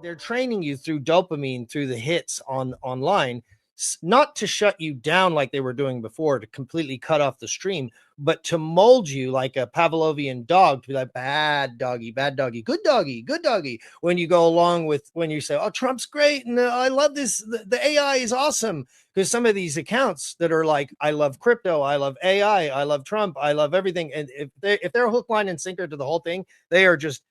they're training you through dopamine, through the hits online, not to shut you down like they were doing before, to completely cut off the stream, but to mold you like a Pavlovian dog, to be like, bad doggy, good doggy. When you go along with, when you say, oh, Trump's great, and I love this, the AI is awesome. Because some of these accounts that are like, I love crypto, I love AI, I love Trump, I love everything. And if they're hook, line, and sinker to the whole thing, they are just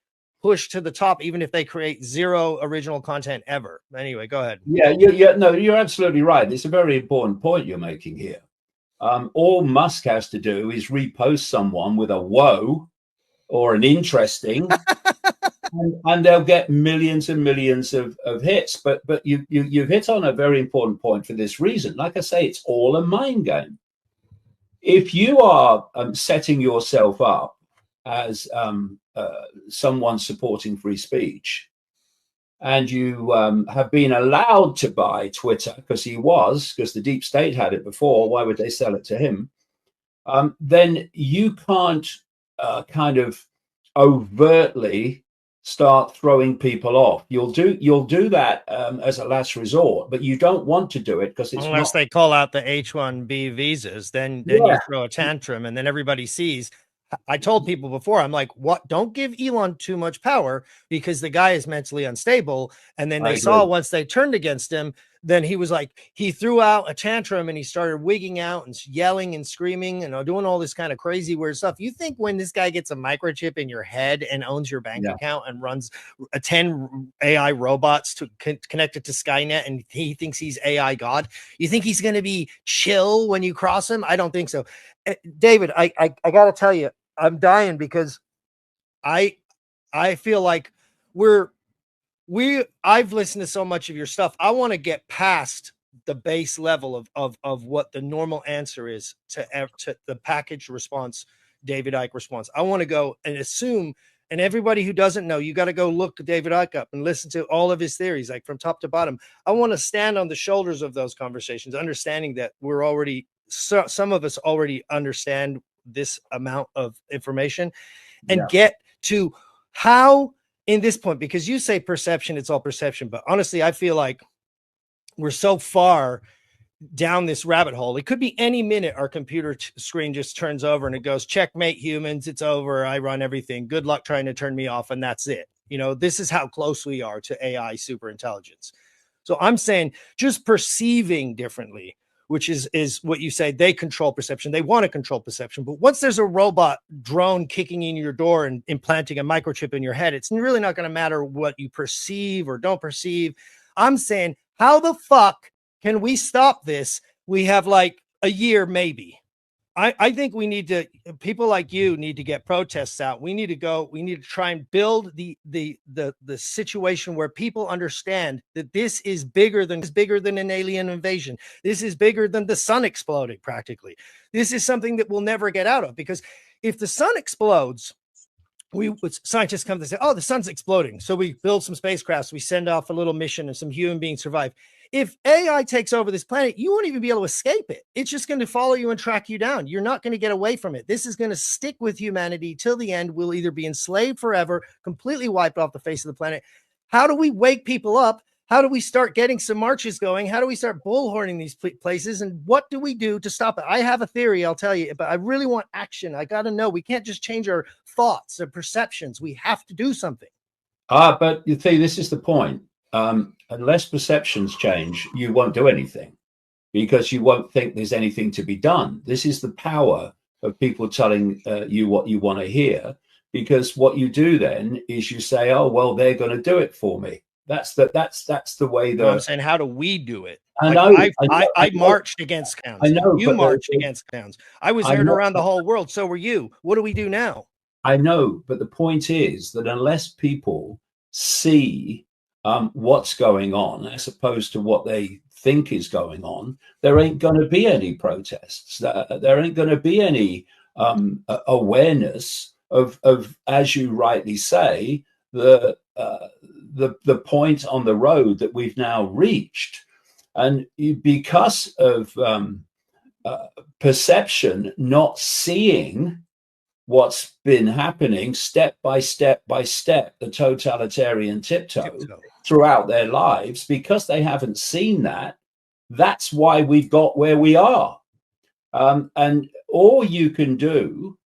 pushed to the top, even if they create zero original content ever. Anyway, go ahead. Yeah, no, you're absolutely right. It's a very important point you're making here. All Musk has to do is repost someone with a whoa or an interesting, and they'll get millions and millions of hits. But you've hit on a very important point for this reason. Like I say, it's all a mind game. If you are setting yourself up as someone supporting free speech, and you have been allowed to buy Twitter because the deep state had it before, why would they sell it to him? Then you can't kind of overtly start throwing people off. You'll do that as a last resort, but you don't want to do it because it's unless they call out the H-1B visas, then you throw a tantrum, and then everybody sees. I told people before, I'm like, what? Don't give Elon too much power, because the guy is mentally unstable. And then they saw, once they turned against him, then he was like, he threw out a tantrum and he started wigging out and yelling and screaming and doing all this kind of crazy weird stuff. You think when this guy gets a microchip in your head and owns your bank account and runs 10 AI robots connected to Skynet, and he thinks he's AI God, you think he's going to be chill when you cross him? I don't think so. David, I got to tell you, I'm dying, because I feel like I've listened to so much of your stuff. I want to get past the base level of what the normal answer is to the package response, David Icke response. I want to go and assume, and everybody who doesn't know, you got to go look David Icke up and listen to all of his theories, like from top to bottom. I want to stand on the shoulders of those conversations, understanding that some of us already understand this amount of information, and get to how, in this point, because you say perception, it's all perception, but honestly, I feel like we're so far down this rabbit hole. It could be any minute our computer screen just turns over and it goes, checkmate humans, it's over, I run everything, good luck trying to turn me off, and that's it. This is how close we are to AI super intelligence. So I'm saying, just perceiving differently, which is what you say, they control perception. They want to control perception. But once there's a robot drone kicking in your door and implanting a microchip in your head, it's really not going to matter what you perceive or don't perceive. I'm saying, how the fuck can we stop this? We have like a year, maybe. I think we need to, people like you need to get protests out. We need to try and build the situation where people understand that this is bigger than an alien invasion. This is bigger than the sun exploding, practically. This is something that we'll never get out of, because if the sun explodes, scientists come to say, oh, the sun's exploding. So we build some spacecrafts, we send off a little mission, and some human beings survive. If AI takes over this planet, you won't even be able to escape it. It's just going to follow you and track you down. You're not going to get away from it. This is going to stick with humanity till the end. We'll either be enslaved forever, completely wiped off the face of the planet. How do we wake people up? How do we start getting some marches going? How do we start bullhorning these places? And what do we do to stop it? I have a theory, I'll tell you, but I really want action. I got to know. We can't just change our thoughts or perceptions. We have to do something. But you see, this is the point. Unless perceptions change, you won't do anything, because you won't think there's anything to be done. This is the power of people telling you what you want to hear, because what you do then is you say, oh, well, they're going to do it for me. That's the way that I'm saying, how do we do it? I know. I marched against clowns. I know. You marched against clowns. I was heard around the whole world. So were you. What do we do now? I know, but the point is that unless people see what's going on, as opposed to what they think is going on, there ain't going to be any protests. There ain't going to be any awareness of, as you rightly say, the point on the road that we've now reached. And because of perception not seeing what's been happening step by step by step, the totalitarian tiptoe throughout their lives, because they haven't seen that. That's why we've got where we are. And all you can do,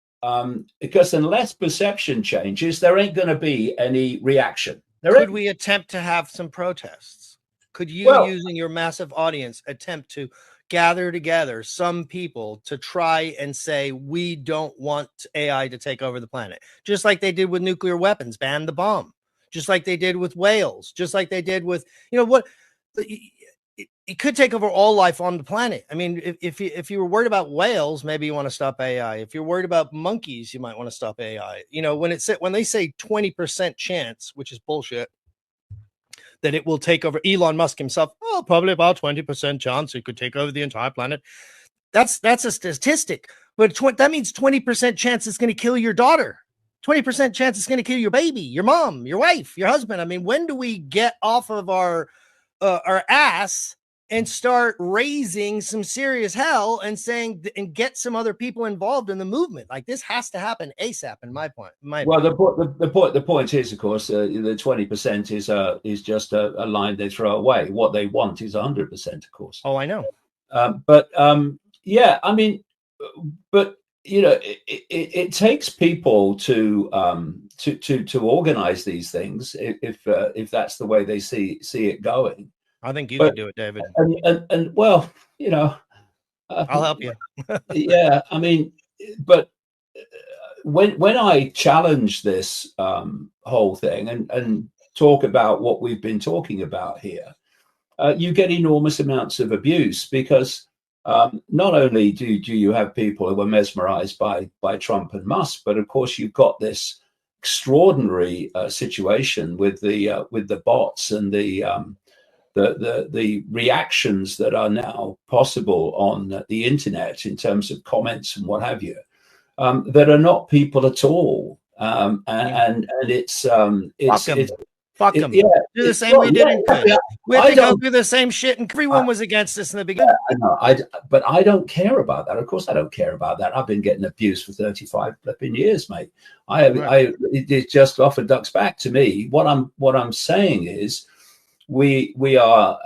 because unless perception changes, there ain't going to be any reaction. Could we attempt to have some protests? Could you, using your massive audience, attempt to gather together some people to try and say, we don't want AI to take over the planet, just like they did with nuclear weapons, ban the bomb, just like they did with whales, just like they did with, you know, what it could take over all life on the planet. I mean, if you were worried about whales, maybe you want to stop AI. If you're worried about monkeys, you might want to stop AI. You know, when they say 20% chance, which is bullshit, that it will take over, Elon Musk himself, oh, probably about 20% chance it could take over the entire planet. That's a statistic, but that means 20% chance it's going to kill your daughter. 20% chance it's going to kill your baby, your mom, your wife, your husband. I mean, when do we get off of our ass and start raising some serious hell and saying, and get some other people involved in the movement? Like, this has to happen ASAP, in my point. The point is, of course, the 20% is just a line they throw away. What they want is 100%, of course. Oh, I know. Yeah, I mean, but you know, it takes people to organize these things if that's the way they see it going. I think you could do it, David. And well, you know, I'll help you. Yeah, I mean, but when I challenge this whole thing and talk about what we've been talking about here, you get enormous amounts of abuse, because not only do you have people who are mesmerized by Trump and Musk, but of course you've got this extraordinary situation with the bots and the reactions that are now possible on the internet in terms of comments and what have you, that are not people at all, and fuck them. Yeah, do the same we did in Kush. We had to go through the same shit, and everyone was against us in the beginning. Yeah, I know. But I don't care about that. Of course, I don't care about that. I've been getting abused for 35 flipping years, mate. It just off and ducks back to me. What I'm saying is, we are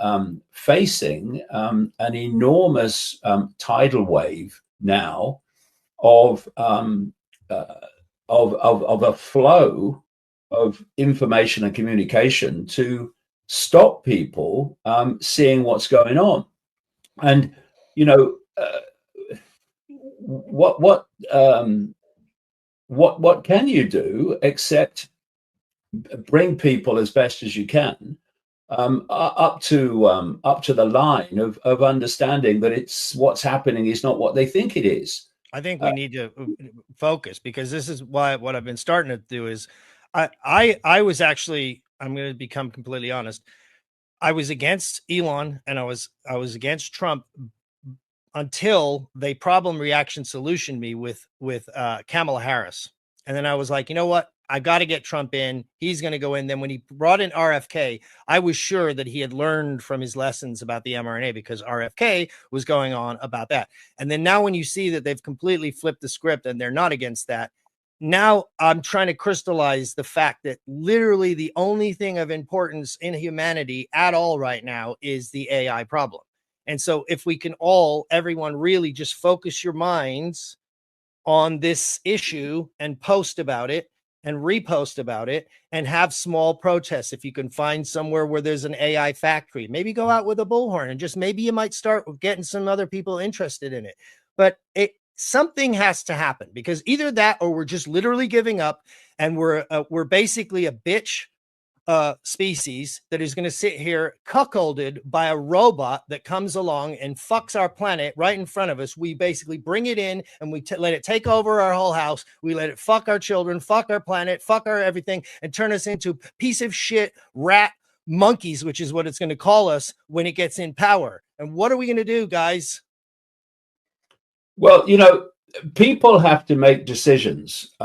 facing an enormous tidal wave now of a flow of information and communication to stop people seeing what's going on. And you know, what can you do except bring people as best as you can up to the line of understanding that it's what's happening is not what they think it is. I think we need to focus, because this is why what I've been starting to do is I was actually, I'm going to become completely honest, I was against Elon and I was against Trump until they problem reaction solution me with Kamala Harris. And then I was like, you know what? I got to get Trump in. He's going to go in. Then when he brought in RFK, I was sure that he had learned from his lessons about the mRNA, because RFK was going on about that. And then now when you see that they've completely flipped the script and they're not against that, now I'm trying to crystallize the fact that literally the only thing of importance in humanity at all right now is the AI problem. And so if we can everyone really just focus your minds on this issue and post about it and repost about it and have small protests. If you can find somewhere where there's an AI factory, maybe go out with a bullhorn and just maybe you might start getting some other people interested in it. But something has to happen, because either that or we're just literally giving up and we're basically a bitch species that is going to sit here cuckolded by a robot that comes along and fucks our planet right in front of us. We basically bring it in and we let it take over our whole house. We let it fuck our children, fuck our planet, fuck our everything, and turn us into piece of shit rat monkeys, which is what it's going to call us when it gets in power. And what are we going to do, guys? Well, you know, people have to make decisions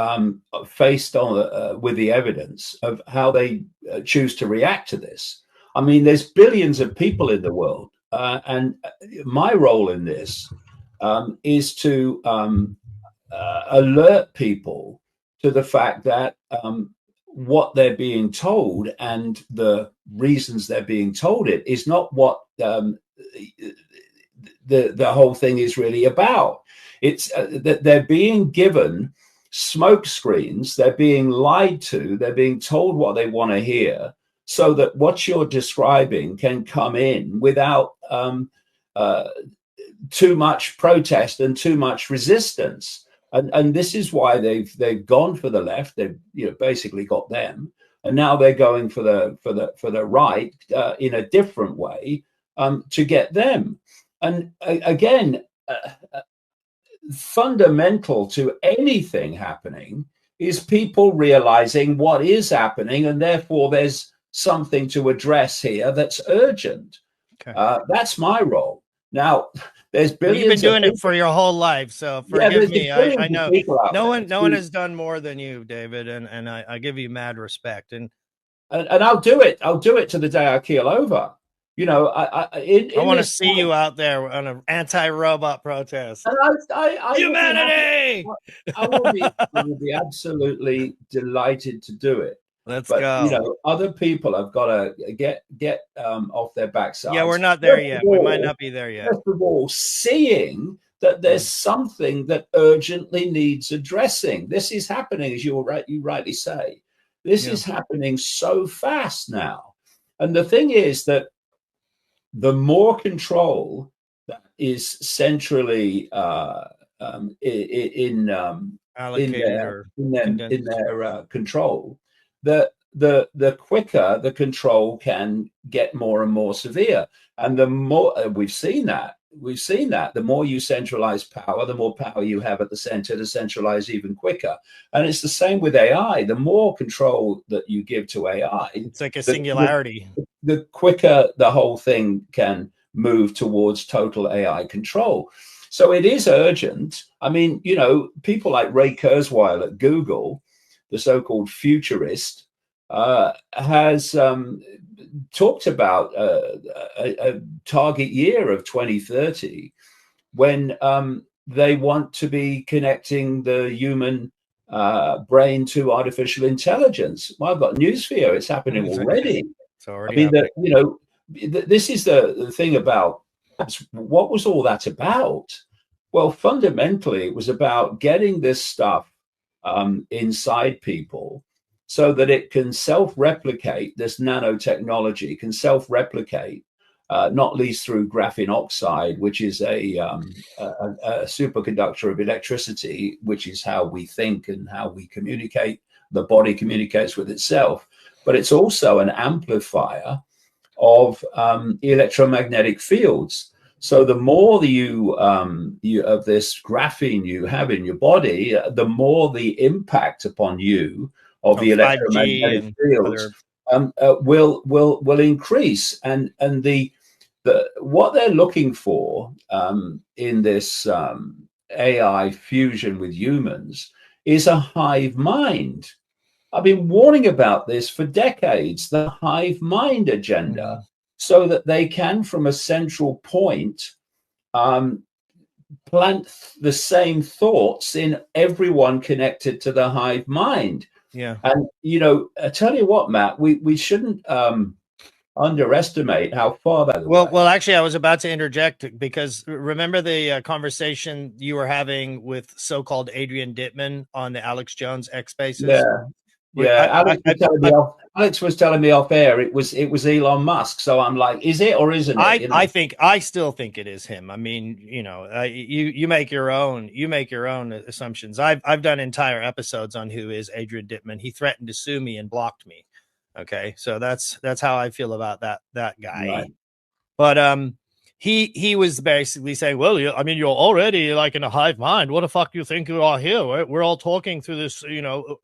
faced on with the evidence of how they choose to react to this. I mean, there's billions of people in the world, and my role in this is to alert people to the fact that what they're being told and the reasons they're being told it is not what the whole thing is really about. It's that they're being given smoke screens, they're being lied to, they're being told what they want to hear, so that what you're describing can come in without too much protest and too much resistance. And this is why they've gone for the left. They've basically got them, and now they're going for the right in a different way to get them. And again, fundamental to anything happening is people realizing what is happening, and therefore there's something to address here that's urgent. Okay. That's my role. Now, there's billions. You've been doing it for your whole life, so forgive me. I know no one has done more than you, David, and I give you mad respect. And I'll do it. I'll do it to the day I keel over. I want to see you out there on an anti-robot protest. Humanity! I will be absolutely delighted to do it. Let's go. Other people have got to get off their backsides. Yeah, we're not there yet. We might not be there yet. First of all, seeing that there's something that urgently needs addressing. This is happening, as you rightly say. This is happening so fast now. And the thing is that the more control that is centrally in their control, the quicker the control can get more and more severe. And the more we've seen that, the more you centralize power, the more power you have at the center to centralize even quicker. And it's the same with AI. The more control that you give to AI, it's like a singularity. The quicker the whole thing can move towards total AI control. So it is urgent. I mean, people like Ray Kurzweil at Google, the so-called futurist, has talked about a target year of 2030 when they want to be connecting the human brain to artificial intelligence. Well, I've got news for you. It's happening already. It's already happening. This is the thing about what was all that about? Well, fundamentally, it was about getting this stuff inside people so that it can self-replicate. This nanotechnology can self-replicate, not least through graphene oxide, which is a superconductor of electricity, which is how we think and how we communicate. The body communicates with itself, but it's also an amplifier of electromagnetic fields. So the more you of this graphene you have in your body, the more the impact upon you of the electromagnetic fields will increase. And the what they're looking for in this AI fusion with humans is a hive mind. I've been warning about this for decades, the hive mind agenda, so that they can, from a central point, plant the same thoughts in everyone connected to the hive mind. Yeah. And, I tell you what, Matt, we shouldn't underestimate how far that. Well, actually, I was about to interject because remember the conversation you were having with so-called Adrian Dittman on the Alex Jones X Spaces? Yeah. Alex was telling me off air it was Elon Musk. So I'm like, is it or isn't it? I still think it is him. I mean, you make your own assumptions. I've done entire episodes on who is Adrian Dittman. He threatened to sue me and blocked me. Okay, so that's how I feel about that guy. Right. But he was basically saying, well, I mean, you're already like in a hive mind. What the fuck do you think you are here? We're all talking through this,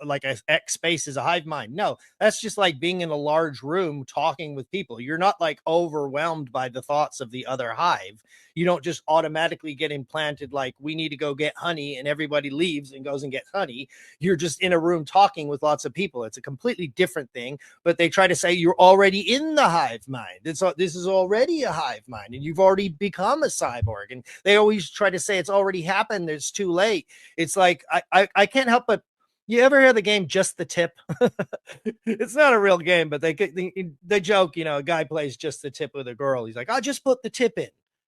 like a X space is a hive mind. No, that's just like being in a large room talking with people. You're not like overwhelmed by the thoughts of the other hive. You don't just automatically get implanted like we need to go get honey and everybody leaves and goes and gets honey. You're just in a room talking with lots of people. It's a completely different thing, but they try to say you're already in the hive mind. This is already a hive mind and you've already become a cyborg. And they always try to say it's already happened. It's too late. It's like, I can't help but, you ever hear the game Just the Tip? It's not a real game, but they joke, you know, a guy plays just the tip with a girl. He's like, I'll just put the tip in.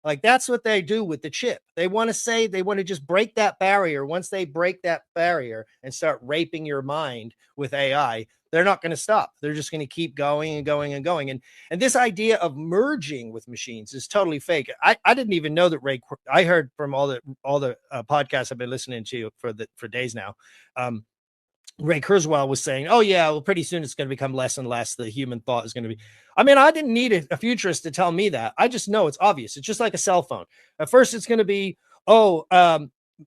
Like, that's what they do with the chip. They want to just break that barrier. Once they break that barrier and start raping your mind with AI, they're not going to stop. They're just going to keep going and going and going. And this idea of merging with machines is totally fake. I didn't even know that I heard from all the podcasts I've been listening to for days now. Ray Kurzweil was saying, oh, yeah, well, pretty soon it's going to become less and less. The human thought is going to be. I mean, I didn't need a futurist to tell me that. I just know it's obvious. It's just like a cell phone. At first, it's going to be, I want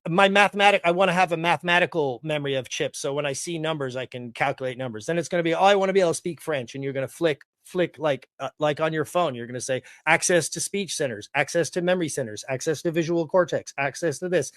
to have a mathematical memory of chips. So when I see numbers, I can calculate numbers. Then it's going to be, I want to be able to speak French. And you're going to flick like on your phone. You're going to say access to speech centers, access to memory centers, access to visual cortex, access to this.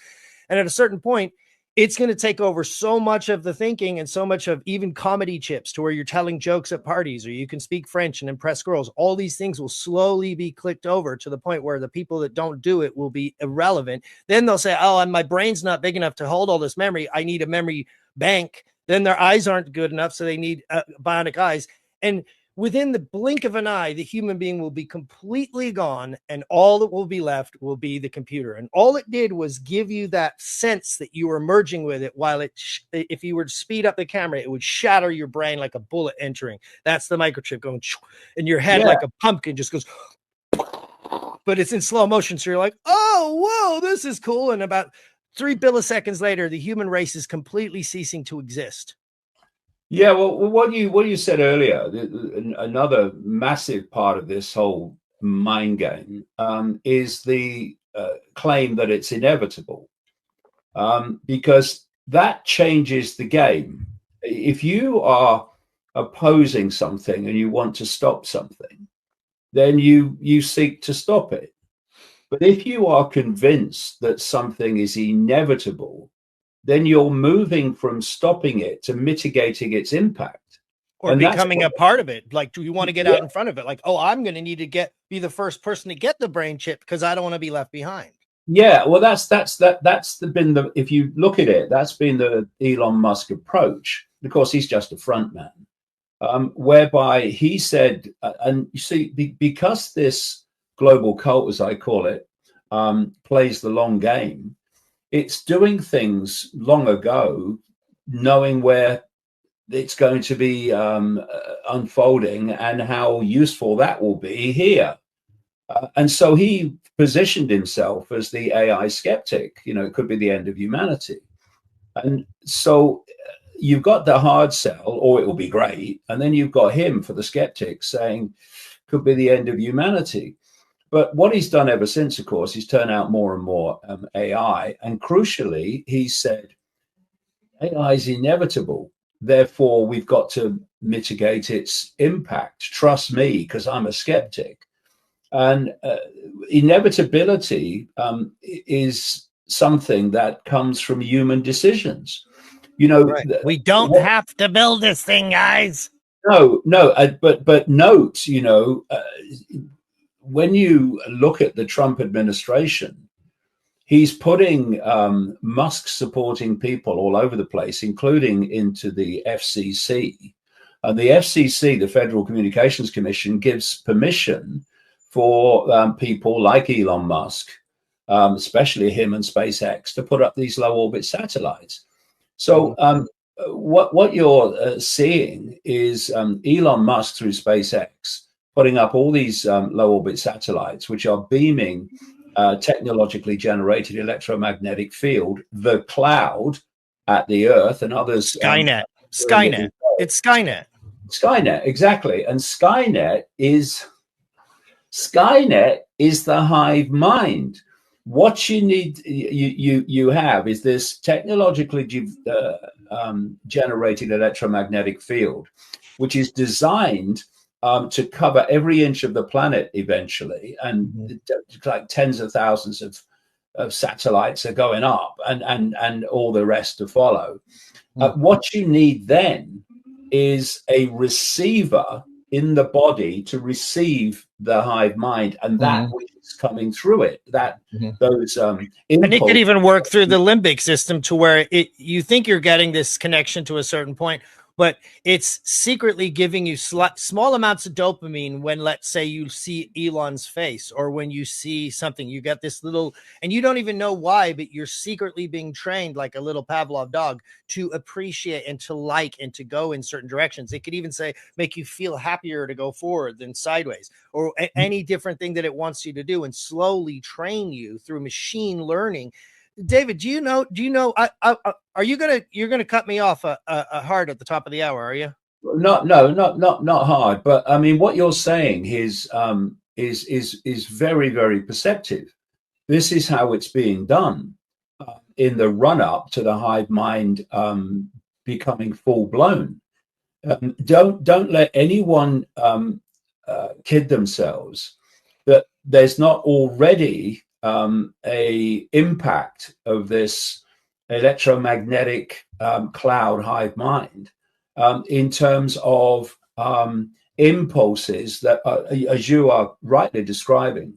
And at a certain point, it's going to take over so much of the thinking and so much of even comedy chips to where you're telling jokes at parties, or you can speak French and impress girls. All these things will slowly be clicked over to the point where the people that don't do it will be irrelevant. Then they'll say, oh, and my brain's not big enough to hold all this memory. I need a memory bank. Then their eyes aren't good enough, so they need bionic eyes. And within the blink of an eye, the human being will be completely gone, and all that will be left will be the computer. And all it did was give you that sense that you were merging with it, while if you were to speed up the camera, it would shatter your brain like a bullet entering. That's the microchip going in your head, like a pumpkin just goes, but it's in slow motion. So you're like, oh, whoa, this is cool. And about 3 milliseconds later, the human race is completely ceasing to exist. Yeah, well, what you said earlier, another massive part of this whole mind game is the claim that it's inevitable, because that changes the game. If you are opposing something and you want to stop something, then you seek to stop it. But if you are convinced that something is inevitable, then you're moving from stopping it to mitigating its impact, or becoming a part of it. Like, do you want to get out in front of it? Like, oh, I'm going to need to be the first person to get the brain chip because I don't want to be left behind. Yeah, well, been if you look at it, that's been the Elon Musk approach. Of course, he's just a front man, whereby he said, and you see, because this global cult, as I call it, plays the long game. It's doing things long ago, knowing where it's going to be unfolding and how useful that will be here. And so he positioned himself as the AI skeptic. You know, it could be the end of humanity. And so you've got the hard sell, or it will be great. And then you've got him for the skeptic saying, could be the end of humanity. But what he's done ever since, of course, he's turned out more and more AI. And crucially, he said, AI is inevitable. Therefore, we've got to mitigate its impact. Trust me, because I'm a skeptic. And inevitability is something that comes from human decisions. You know, right. We don't have to build this thing, guys. No, but note, you know, when you look at the Trump administration, he's putting Musk supporting people all over the place, including into the FCC. And the FCC, the Federal Communications Commission, gives permission for people like Elon Musk, especially him and SpaceX, to put up these low orbit satellites. So what you're seeing is Elon Musk through SpaceX putting up all these low orbit satellites, which are beaming technologically generated electromagnetic field, the cloud, at the Earth and others. Skynet. It's Skynet. Skynet, exactly. And Skynet is the hive mind. What you need, you have is this technologically generated electromagnetic field, which is designed to cover every inch of the planet eventually, and like tens of thousands of satellites are going up, and all the rest to follow. What you need then is a receiver in the body to receive the hive mind and that which is coming through it, that those and it could even work through the limbic system to where you think you're getting this connection to a certain point, but it's secretly giving you small amounts of dopamine when, let's say, you see Elon's face, or when you see something, you get this little, and you don't even know why, but you're secretly being trained like a little Pavlov dog to appreciate and to like and to go in certain directions. It could even say, make you feel happier to go forward than sideways, or any different thing that it wants you to do, and slowly train you through machine learning. David, do you know, are you're gonna cut me off hard at the top of the hour, are you? Not hard, but I mean, what you're saying is very, very perceptive. This is how it's being done in the run up to the hive mind becoming full blown. Don't let anyone kid themselves that there's not already a impact of this electromagnetic cloud hive mind in terms of impulses that are, as you are rightly describing,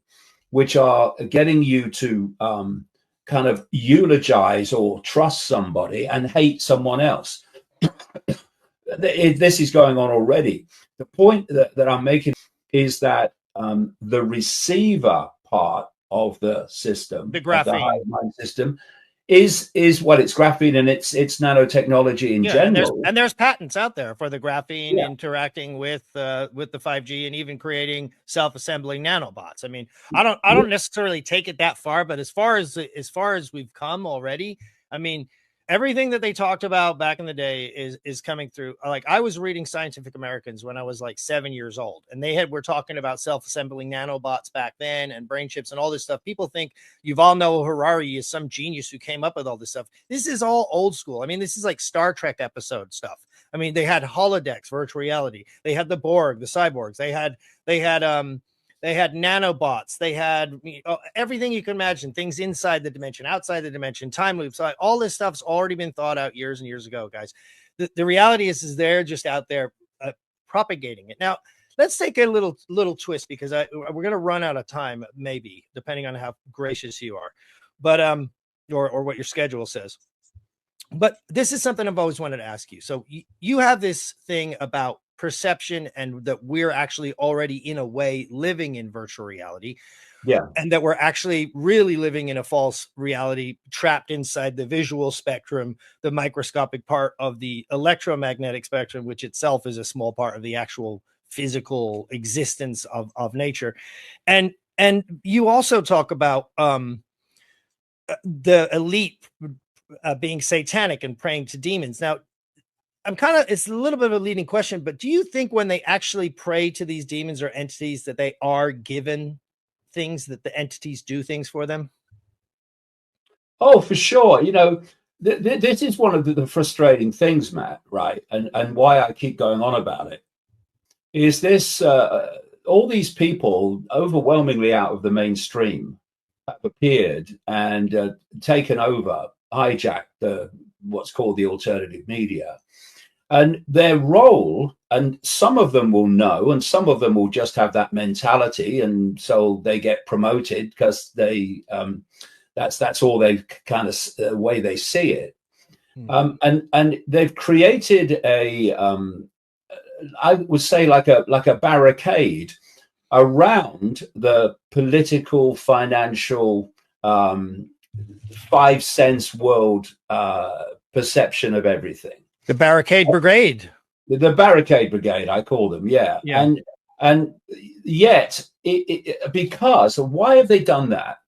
which are getting you to kind of eulogize or trust somebody and hate someone else. This is going on already. The point that I'm making is that the receiver part of the system, the graphene, of the hive mind system, is what it's graphene, and it's nanotechnology in general. And there's patents out there for the graphene interacting with the 5G and even creating self-assembling nanobots. I mean, I don't necessarily take it that far, but as far as we've come already, I mean, everything that they talked about back in the day is coming through. Like, I was reading Scientific Americans when I was like 7 years old, and we're talking about self-assembling nanobots back then and brain chips and all this stuff. People think Yuval Noah Harari is some genius who came up with all this stuff. This is all old school. I mean, this is like Star Trek episode stuff. I mean, they had holodecks, virtual reality. They had the Borg, the cyborgs. They had nanobots. They had everything you can imagine, things inside the dimension, outside the dimension, time loops. All this stuff's already been thought out years and years ago, guys. The reality is they're just out there propagating it. Now, let's take a little twist, because we're going to run out of time, maybe, depending on how gracious you are, but or what your schedule says. But this is something I've always wanted to ask you. So you have this thing about perception, and that we're actually already, in a way, living in virtual reality. Yeah. And that we're actually really living in a false reality, trapped inside the visual spectrum, the microscopic part of the electromagnetic spectrum, which itself is a small part of the actual physical existence of nature. And you also talk about the elite being satanic and praying to demons. Now, it's a little bit of a leading question, but do you think when they actually pray to these demons or entities that they are given things, that the entities do things for them? Oh, for sure. You know, this is one of the frustrating things, Matt, right? And why I keep going on about it is this, all these people overwhelmingly out of the mainstream have appeared and taken over, hijacked what's called the alternative media. And their role, and some of them will know, and some of them will just have that mentality, and so they get promoted because they that's all they kind of way they see it. And they've created a I would say like a barricade around the political, financial, 5 cents world perception of everything. The Barricade Brigade. The Barricade Brigade, I call them, yeah. And yet, because, why have they done that?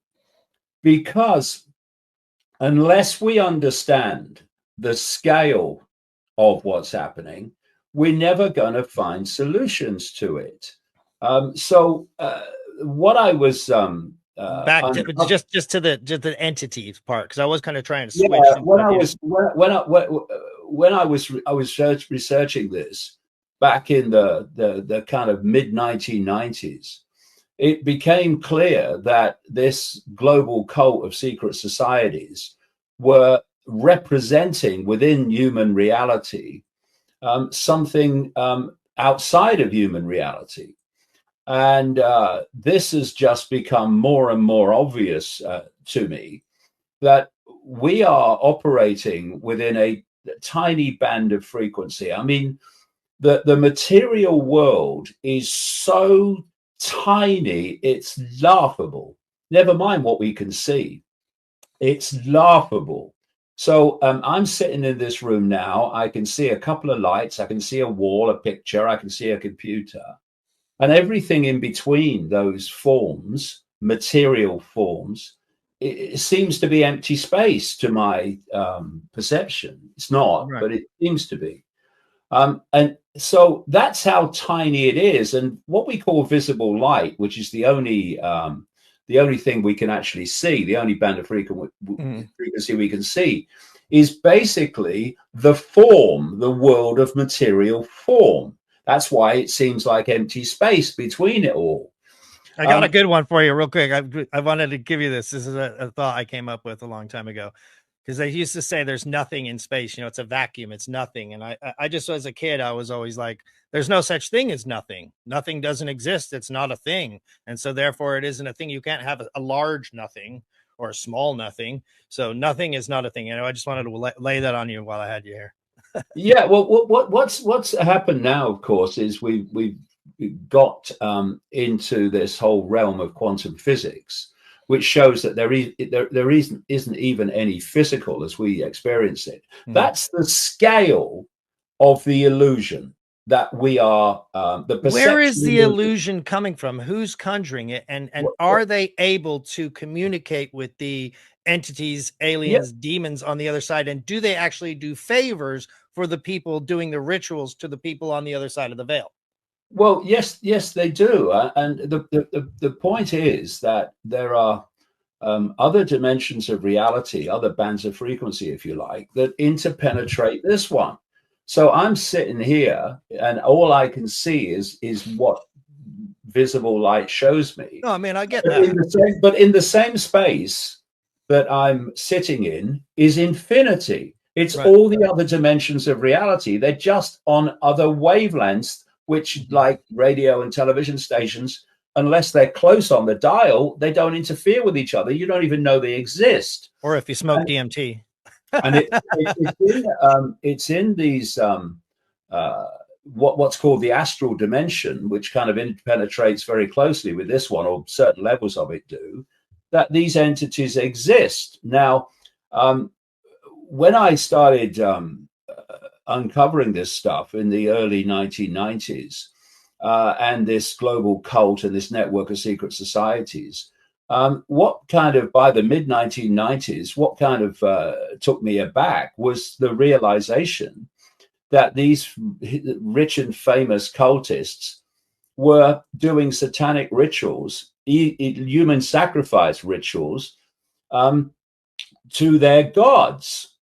Because unless we understand the scale of what's happening, we're never going to find solutions to it. So what I was back to, just to the entities part, because I was kind of trying to switch. Yeah, when I was researching this back in the kind of mid 1990s, it became clear that this global cult of secret societies were representing within human reality something outside of human reality. And this has just become more and more obvious to me that we are operating within a tiny band of frequency. I mean, the material world is so tiny, it's laughable. Never mind what we can see, it's laughable. So I'm sitting in this room now. I can see a couple of lights, I can see a wall, a picture, I can see a computer, and everything in between those forms, material forms, it seems to be empty space to my perception. It's not, Right. but it seems to be. And so that's how tiny it is. And what we call visible light, which is the only thing we can actually see, the only band of frequency we can see, is basically the form, the world of material form. That's why it seems like empty space between it all. I got a good one for you real quick. I wanted to give you this. This is a thought I came up with a long time ago, because they used to say there's nothing in space. You know, it's a vacuum. It's nothing. And I just, as a kid, I was always like, there's no such thing as nothing. Nothing doesn't exist. It's not a thing. And so therefore it isn't a thing. You can't have a large nothing or a small nothing. So nothing is not a thing. You know, I just wanted to lay that on you while I had you here. Yeah, well, what's happened now, of course, is we've got into this whole realm of quantum physics, which shows that there isn't even any physical as we experience it. That's the scale of the illusion that we are the Where is perception the illusion. illusion coming from? Who's conjuring it? And What- are they able to communicate with the entities, yeah, aliens, demons on the other side? And do they actually do favors for the people doing the rituals to the people on the other side of the veil? well, yes, they do. And the point is that there are other dimensions of reality, other bands of frequency, if you like, that interpenetrate this one. So I'm sitting here, and all I can see is what visible light shows me. No, I mean, I get But in that. the same space that I'm sitting in is infinity. It's Right. all the other dimensions of reality. They're just on other wavelengths, which, Mhm. like radio and television stations, unless they're close on the dial, they don't interfere with each other. You don't even know they exist. Or if you smoke And, DMT. it's in these uh, what's called the astral dimension, which kind of penetrates very closely with this one, or certain levels of it do, that these entities exist. Now, when I started uncovering this stuff in the early 1990s, and this global cult and this network of secret societies, what kind of, by the mid 1990s, what kind of took me aback was the realization that these rich and famous cultists were doing satanic rituals, human sacrifice rituals, um, to their gods.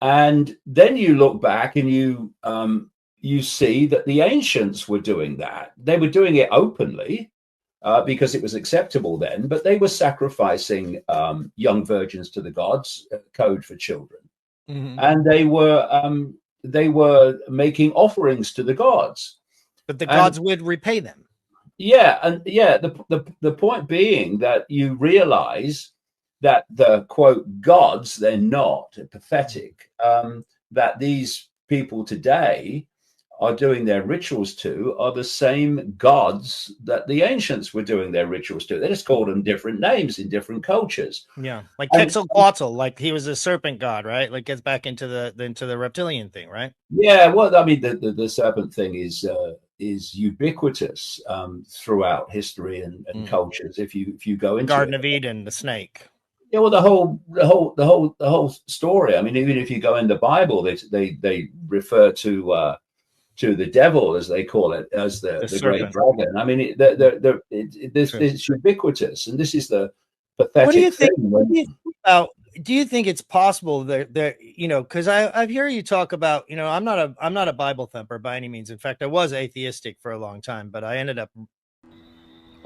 And then you look back and you see that the ancients were doing that. They were doing it openly because it was acceptable then, but they were sacrificing young virgins to the gods, code for children, Mhm. and they were making offerings to the gods. But the And gods would repay them. the point being that you realize that the quote gods, they're not pathetic, that these people today are doing their rituals to are the same gods that the ancients were doing their rituals to. They just called them different names in different cultures. Yeah, like And Quetzalcoatl, like he was a serpent god, right? Like gets back into the reptilian thing, right? yeah, well, I mean, the serpent thing is ubiquitous throughout history and Mm. cultures. If you go The into Garden it, of Eden, the snake. yeah, well, the whole story. I mean, even if you go in the Bible, they refer to the devil, as they call it, as The the great serpent. dragon. I mean, this True. is ubiquitous, and this is the What do you pathetic think? thing. What do you think about? Do you think it's possible that you know? Because I hear you talk about, you know, I'm not a Bible thumper by any means. In fact, I was atheistic for a long time, but I ended up.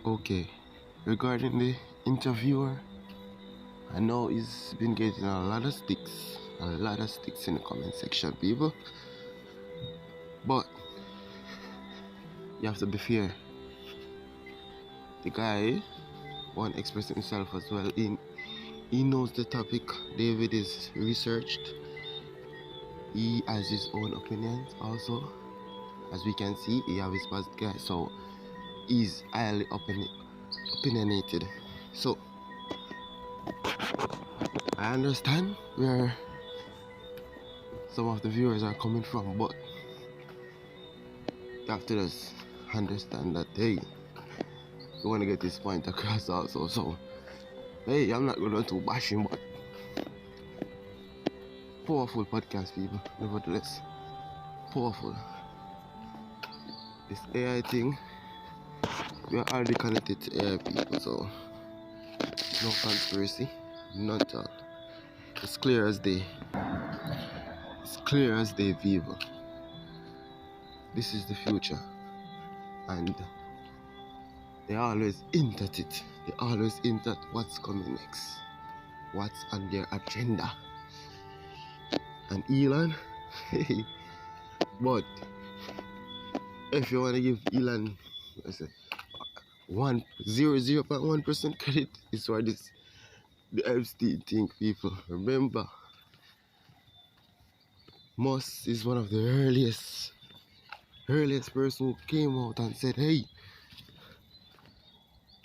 Okay, regarding the interviewer, I know he's been getting a lot of sticks in the comment section, people. But You have to be fair. The guy won't express himself as well. He knows the topic. David is researched. He has his own opinions also. As we can see, he has his past guy, so he's highly opinionated. So I understand where some of the viewers are coming from, but you have to just understand that, hey, you want to get this point across also. So hey, I'm not going to bash him, but powerful podcast, people, nevertheless. Powerful. This AI thing, we are already connected to AI people, so no conspiracy, none at all. It's clear as day. It's clear as day, people. This is the future, and they always hint at it. They always hint at what's coming next, what's on their agenda. And Elon, but if you want to give Elon, I say 0.1% credit, is for this the Epstein thing, people. Remember, Musk is one of the earliest person who came out and said, hey,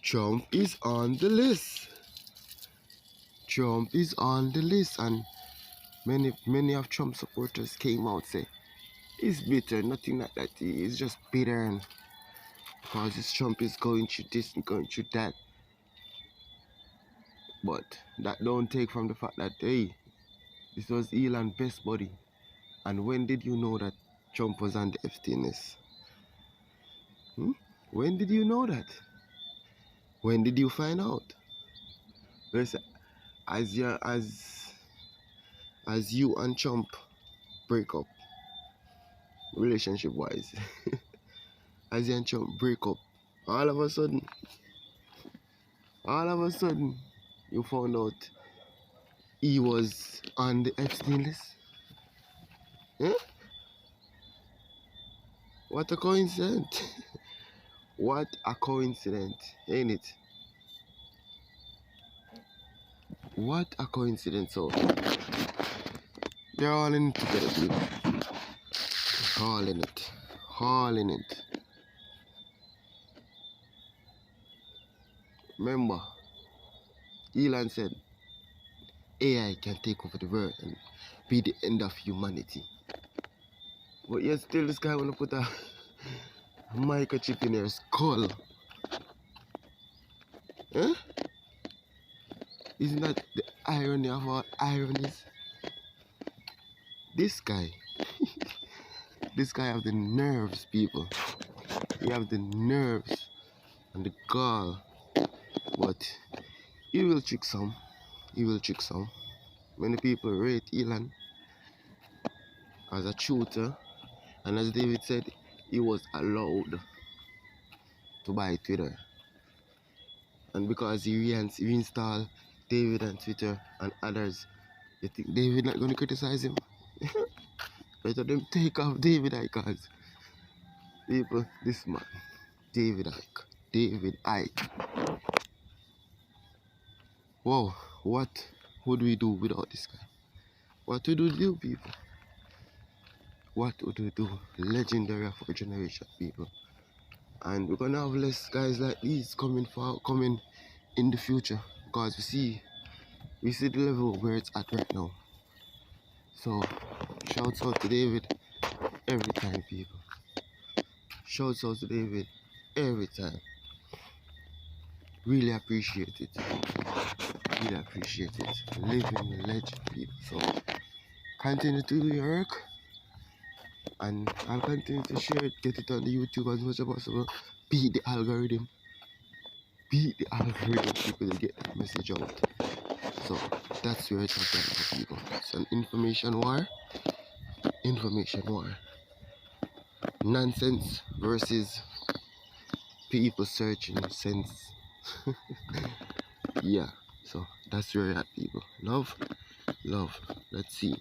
Trump is on the list. Trump is on the list. And many of Trump supporters came out say he's bitter, nothing like that. He's just bitter, and because this Trump is going through this and going through that. But that don't take from the fact that, hey, this was Elon's best buddy. And when did you know that Trump was on the Epstein list? When did you know that? When did you find out? Listen, as you and Trump break up, relationship wise, as you and Trump break up, all of a sudden, you found out he was on the Epstein list. Huh? What a coincidence. What a coincidence, ain't it? What a coincidence. So they're all in it together, people. All in it. All in it. Remember, Elon said AI can take over the world and be the end of humanity. But yet still this guy wanna put a microchip in your skull. Huh? Isn't that the irony of all ironies? This guy have the nerves, people. He have the nerves and the gall. But he will trick some. Many people rate Elon as a shooter, and as David said, he was allowed to buy Twitter. And because he reinstalled David on Twitter and others, you think David not going to criticize him? Better them take off David Icke. People, this man, David Icke. Whoa, what would we do without this guy? What would we do, people? What would we do? Legendary of our generation, people. And we're gonna have less guys like these coming in the future, because we see the level where it's at right now. So shouts out to David every time, people. Shouts out to David every time. Really appreciate it. Living legend, people. So continue to do your work, and I'll continue to share it, get it on the YouTube as much as possible. Beat the algorithm, people, to get that message out. So that's where it's at, people. It's an information war. Nonsense versus people searching sense. Yeah, so that's where we're at, people. Love. Let's see.